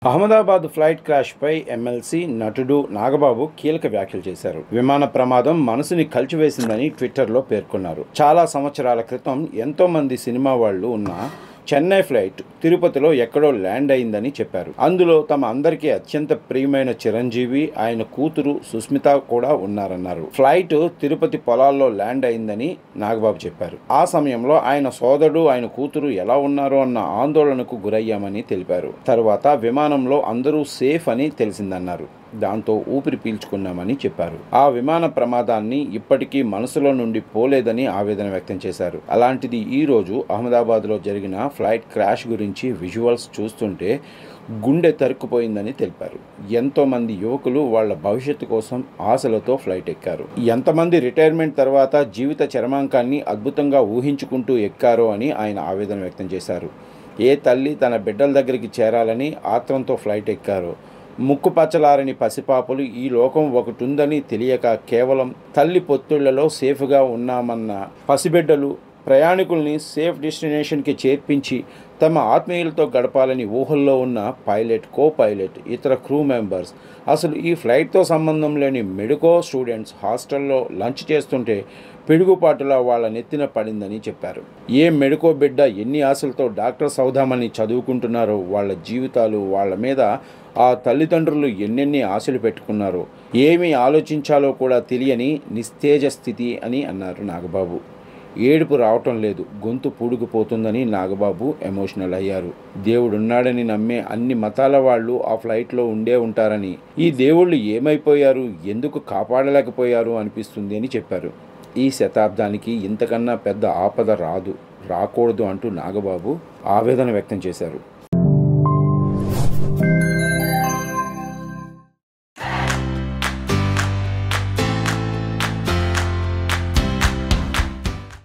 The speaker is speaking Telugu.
అహ్మదాబాద్ ఫ్లైట్ క్రాష్పై ఎమ్మెల్సీ నటుడు నాగబాబు కీలక వ్యాఖ్యలు చేశారు. విమాన ప్రమాదం మనసుని కలిచివేసిందని ట్విట్టర్లో పేర్కొన్నారు. చాలా సంవత్సరాల క్రితం ఎంతో మంది సినిమా వాళ్ళు ఉన్న చెన్నై ఫ్లైట్ తిరుపతిలో ఎక్కడో ల్యాండ్ అయిందని చెప్పారు. అందులో తమ అందరికీ అత్యంత ప్రియమైన చిరంజీవి, ఆయన కూతురు సుస్మిత కూడా ఉన్నారన్నారు. ఫ్లైట్ తిరుపతి పొలాల్లో ల్యాండ్ అయిందని నాగబాబు చెప్పారు. ఆ సమయంలో ఆయన సోదరుడు, ఆయన కూతురు ఎలా ఉన్నారో అన్న ఆందోళనకు గురయ్యామని తెలిపారు. తరువాత విమానంలో అందరూ సేఫ్ అని తెలిసిందన్నారు. దాంతో ఊపిరి పీల్చుకున్నామని చెప్పారు. ఆ విమాన ప్రమాదాన్ని ఇప్పటికీ మనసులో నుండి పోలేదని ఆవేదన వ్యక్తం చేశారు. అలాంటిది ఈ రోజు అహ్మదాబాద్లో జరిగిన ఫ్లైట్ క్రాష్ గురించి విజువల్స్ చూస్తుంటే గుండె తరుక్కుపోయిందని తెలిపారు. ఎంతోమంది యువకులు వాళ్ళ భవిష్యత్తు కోసం ఆశలతో ఫ్లైట్ ఎక్కారు. ఎంతమంది రిటైర్మెంట్ తర్వాత జీవిత చరమాంకాన్ని అద్భుతంగా ఊహించుకుంటూ ఎక్కారో అని ఆయన ఆవేదన వ్యక్తం చేశారు. ఏ తల్లి తన బిడ్డల దగ్గరికి చేరాలని ఆత్రంతో ఫ్లైట్ ఎక్కారో, ముక్కు పచ్చలారని పసిపాపలు ఈ లోకం ఒకటి ఉందని తెలియక కేవలం తల్లి పొత్తుళ్లలో సేఫ్గా ఉన్నామన్న పసిబిడ్డలు ప్రయాణికుల్ని సేఫ్ డెస్టినేషన్కి చేర్పించి తమ ఆత్మీయులతో గడపాలని ఊహల్లో ఉన్న పైలట్, కో పైలట్, ఇతర క్రూ మెంబర్స్, అసలు ఈ ఫ్లైట్తో సంబంధం లేని మెడికో స్టూడెంట్స్ హాస్టల్లో లంచ్ చేస్తుంటే పిడుగుపాటులా వాళ్ళ నెత్తిన పడిందని చెప్పారు. ఏ మెడికో బిడ్డ ఎన్ని ఆశలతో డాక్టర్స్ అవుదామని చదువుకుంటున్నారో వాళ్ళ జీవితాలు, వాళ్ళ మీద ఆ తల్లిదండ్రులు ఎన్నెన్ని ఆశలు పెట్టుకున్నారో, ఏమి ఆలోచించాలో కూడా తెలియని నిస్తేజ స్థితి అని అన్నారు నాగబాబు. ఏడుపు రావటం లేదు, గొంతు పూడుకుపోతుందని నాగబాబు ఎమోషనల్ అయ్యారు. దేవుడున్నాడని నమ్మే అన్ని మతాల వాళ్ళు ఆ ఫ్లైట్లో ఉండే ఉంటారని, ఈ దేవుళ్ళు ఏమైపోయారు, ఎందుకు కాపాడలేకపోయారు అనిపిస్తుంది అని చెప్పారు. ఈ శతాబ్దానికి ఇంతకన్నా పెద్ద ఆపద రాకూడదు అంటూ నాగబాబు ఆవేదన వ్యక్తం చేశారు.